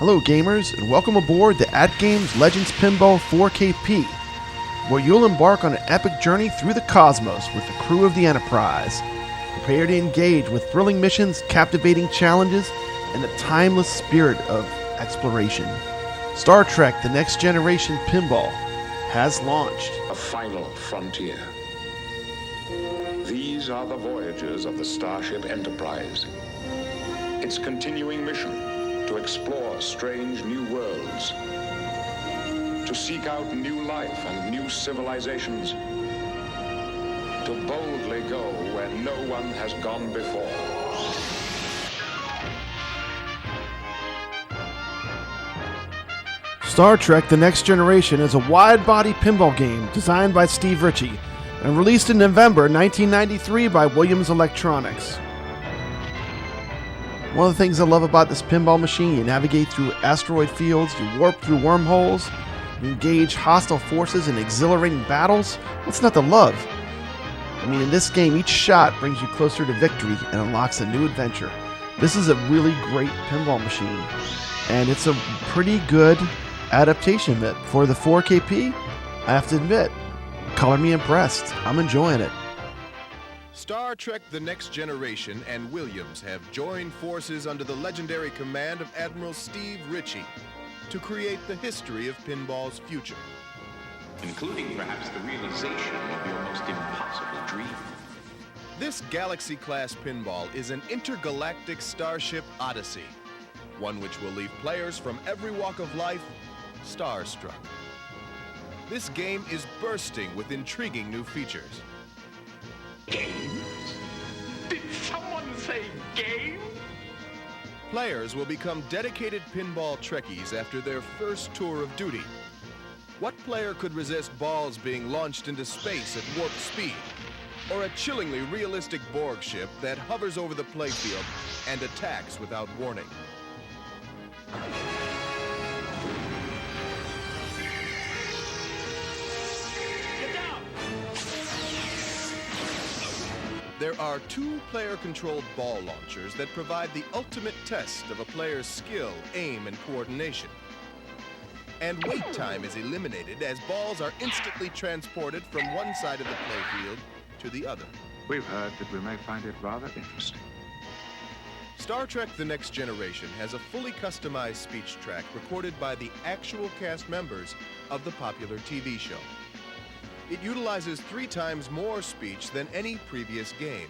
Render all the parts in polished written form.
Hello gamers, and welcome aboard the AtGames Legends Pinball 4KP, where you'll embark on an epic journey through the cosmos with the crew of the Enterprise. Prepare to engage with thrilling missions, captivating challenges, and the timeless spirit of exploration. Star Trek: The Next Generation Pinball has launched. A final frontier. These are the voyages of the Starship Enterprise. Its continuing mission: to explore strange new worlds, to seek out new life and new civilizations, to boldly go where no one has gone before. Star Trek: The Next Generation is a wide-body pinball game designed by Steve Ritchie and released in November 1993 by Williams Electronics. One of the things I love about this pinball machine, you navigate through asteroid fields, you warp through wormholes, you engage hostile forces in exhilarating battles. What's not to love? I mean, in this game, each shot brings you closer to victory and unlocks a new adventure. This is a really great pinball machine, and it's a pretty good adaptation of it. For the 4KP, I have to admit, color me impressed. I'm enjoying it. Star Trek: The Next Generation and Williams have joined forces under the legendary command of Admiral Steve Ritchie to create the history of pinball's future. Including perhaps the realization of your most impossible dream. This Galaxy-class pinball is an intergalactic starship odyssey, one which will leave players from every walk of life starstruck. This game is bursting with intriguing new features. Games? Did someone say game? Players will become dedicated pinball Trekkies after their first tour of duty. What player could resist balls being launched into space at warp speed? Or a chillingly realistic Borg ship that hovers over the playfield and attacks without warning? There are two player-controlled ball launchers that provide the ultimate test of a player's skill, aim, and coordination. And wait time is eliminated as balls are instantly transported from one side of the playfield to the other. We've heard that we may find it rather interesting. Star Trek: The Next Generation has a fully customized speech track recorded by the actual cast members of the popular TV show. It utilizes 3 times more speech than any previous game.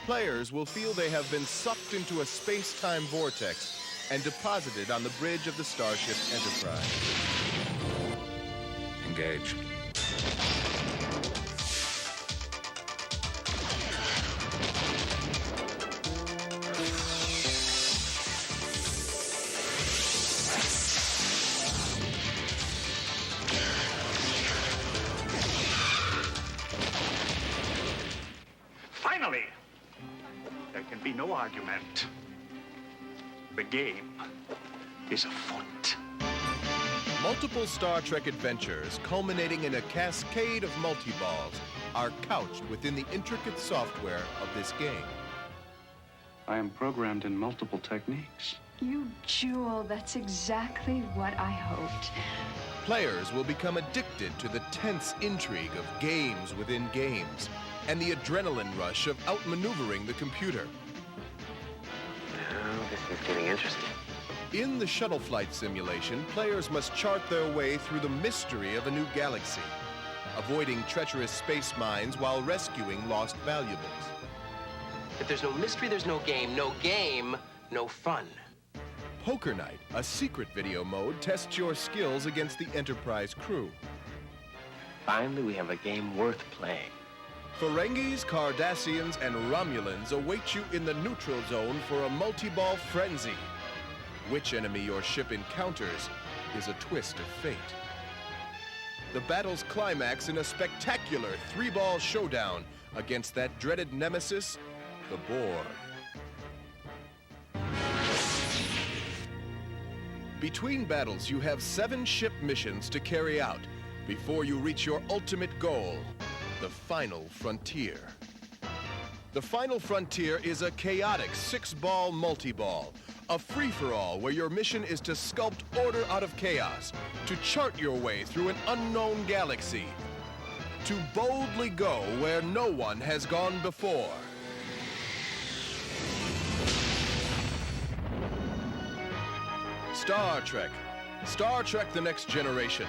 Players will feel they have been sucked into a space-time vortex and deposited on the bridge of the Starship Enterprise. Engage. Finally! There can be no argument. The game is afoot. Multiple Star Trek adventures, culminating in a cascade of multi-balls, are couched within the intricate software of this game. I am programmed in multiple techniques. You jewel, that's exactly what I hoped. Players will become addicted to the tense intrigue of games within games and the adrenaline rush of outmaneuvering the computer. Now this is getting interesting. In the shuttle flight simulation, players must chart their way through the mystery of a new galaxy, avoiding treacherous space mines while rescuing lost valuables. If there's no mystery, there's no game. No game, no fun. Poker Night, a secret video mode, tests your skills against the Enterprise crew. Finally, we have a game worth playing. Ferengis, Cardassians, and Romulans await you in the neutral zone for a multi-ball frenzy. Which enemy your ship encounters is a twist of fate. The battle's climax in a spectacular 3-ball showdown against that dreaded nemesis, the Borg. Between battles, you have 7 ship missions to carry out before you reach your ultimate goal, the final frontier. The final frontier is a chaotic 6-ball multi-ball, A free-for-all where your mission is to sculpt order out of chaos, to chart your way through an unknown galaxy, to boldly go where no one has gone before. Star Trek. Star Trek The Next Generation.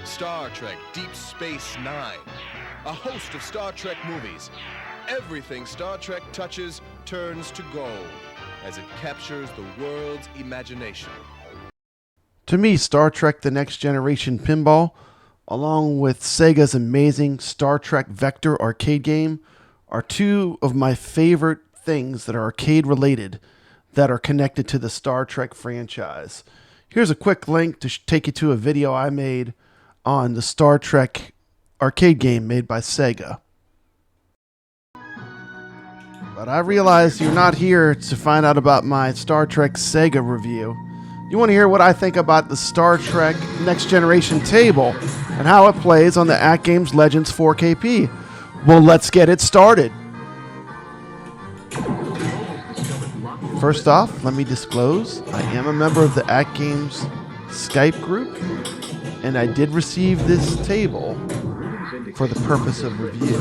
Star Trek Deep Space Nine. A host of Star Trek movies. Everything Star Trek touches turns to gold as it captures the world's imagination. To me, Star Trek The Next Generation Pinball, along with Sega's amazing Star Trek Vector arcade game, are two of my favorite things that are arcade related that are connected to the Star Trek franchise. Here's a quick link to take you to a video I made on the Star Trek arcade game made by Sega. But I realize you're not here to find out about my Star Trek Sega review. You want to hear what I think about the Star Trek Next Generation table and how it plays on the AtGames Legends 4KP. Well, let's get it started. First off, let me disclose, I am a member of the AtGames Skype group, and I did receive this table for the purpose of review.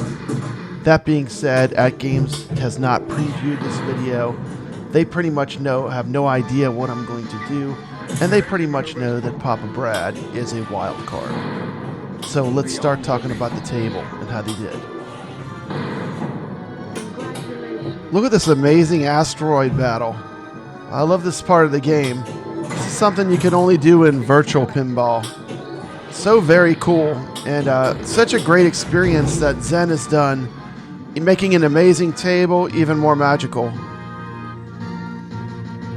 That being said, AtGames has not previewed this video. They pretty much have no idea what I'm going to do, and they pretty much know that Papa Brad is a wild card. So let's start talking about the table and how they did. Look at this amazing asteroid battle. I love this part of the game. This is something you can only do in virtual pinball. So very cool, and such a great experience that Zen has done in making an amazing table even more magical.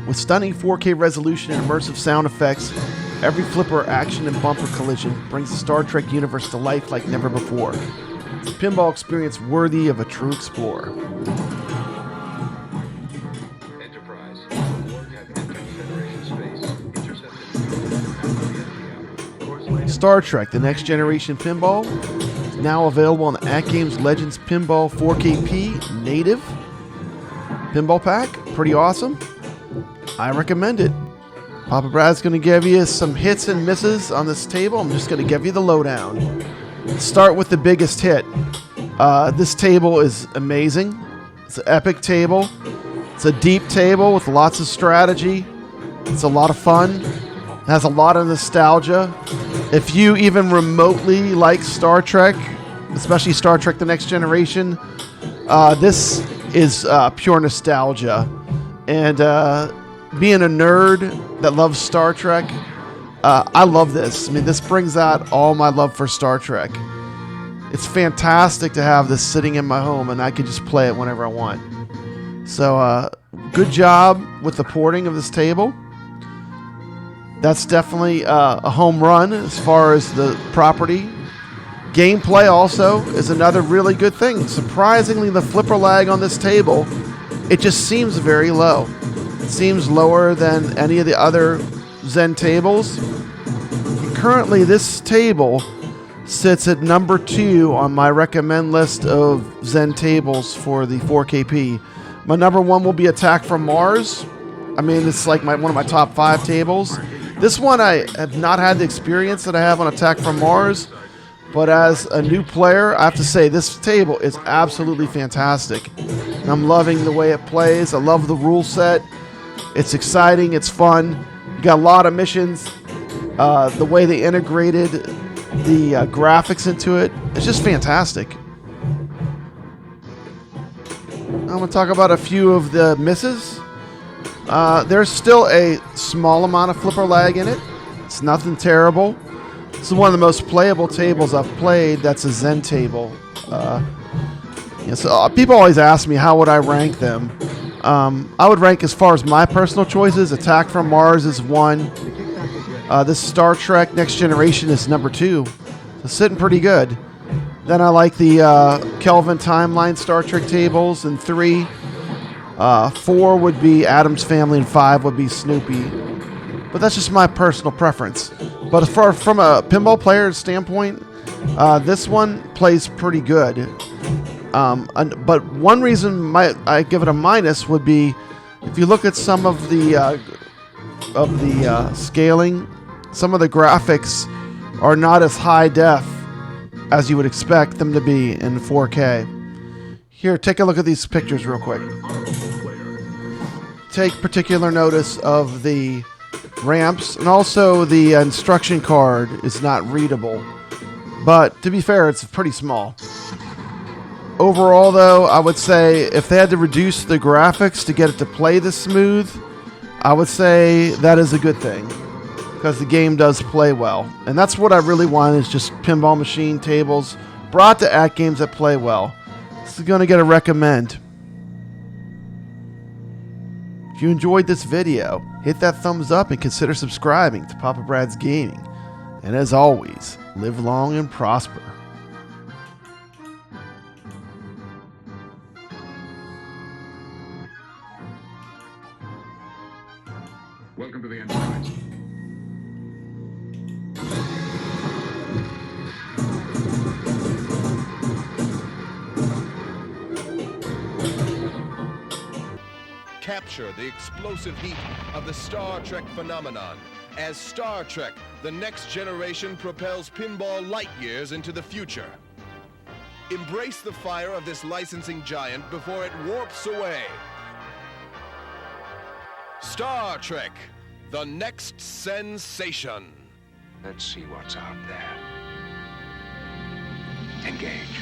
With stunning 4K resolution and immersive sound effects, every flipper, action, and bumper collision brings the Star Trek universe to life like never before. It's a pinball experience worthy of a true explorer. Enterprise. Board have entered Federation space. Intercepted. Star Trek The Next Generation Pinball is now available on the AtGames Legends Pinball 4KP Native Pinball Pack. Pretty awesome. I recommend it. Papa Brad's going to give you some hits and misses on this table. I'm just going to give you the lowdown. Let's start with the biggest hit. This table is amazing. It's an epic table. It's a deep table with lots of strategy. It's a lot of fun. It has a lot of nostalgia. If you even remotely like Star Trek, especially Star Trek The Next Generation, this is pure nostalgia. And being a nerd that loves Star Trek, I love this. I mean, this brings out all my love for Star Trek. It's fantastic to have this sitting in my home, and I can just play it whenever I want. So, good job with the porting of this table. That's definitely a home run as far as the property. Gameplay also is another really good thing. Surprisingly, the flipper lag on this table, it just seems very low. It seems lower than any of the other Zen tables. Currently, this table sits at number 2 on my recommend list of Zen tables for the 4KP. My number 1 will be Attack from Mars. I mean, it's like one of my top 5 tables. This one I have not had the experience that I have on Attack from Mars, but as a new player, I have to say this table is absolutely fantastic. And I'm loving the way it plays. I love the rule set. It's exciting. It's fun. You got a lot of missions. The way they integrated the graphics into it, it's just fantastic. I'm going to talk about a few of the misses. There's still a small amount of flipper lag in it. It's nothing terrible. This is one of the most playable tables I've played. That's a Zen table. So people always ask me how would I rank them. I would rank as far as my personal choices. Attack from Mars is 1. This Star Trek Next Generation is number 2. So sitting pretty good. Then I like the Kelvin Timeline Star Trek tables in 3. 4 would be Addams Family, and 5 would be Snoopy. But that's just my personal preference. But from a pinball player standpoint, this one plays pretty good. But one reason I give it a minus would be If you look at some of the scaling, some of the graphics are not as high def as you would expect them to be in 4K. Here, take a look at these pictures real quick. Take particular notice of the ramps, and also the instruction card is not readable. But to be fair, it's pretty small. Overall, though, I would say if they had to reduce the graphics to get it to play this smooth, I would say that is a good thing, because the game does play well. And that's what I really want, is just pinball machine tables brought to AtGames that play well. This is going to get a recommend. If you enjoyed this video, hit that thumbs up and consider subscribing to Papa Brad's Gaming. And as always, live long and prosper. Welcome to the Enterprise. Capture the explosive heat of the Star Trek phenomenon as Star Trek: The Next Generation propels pinball light years into the future. Embrace the fire of this licensing giant before it warps away. Star Trek: The Next Sensation. Let's see what's out there. Engage.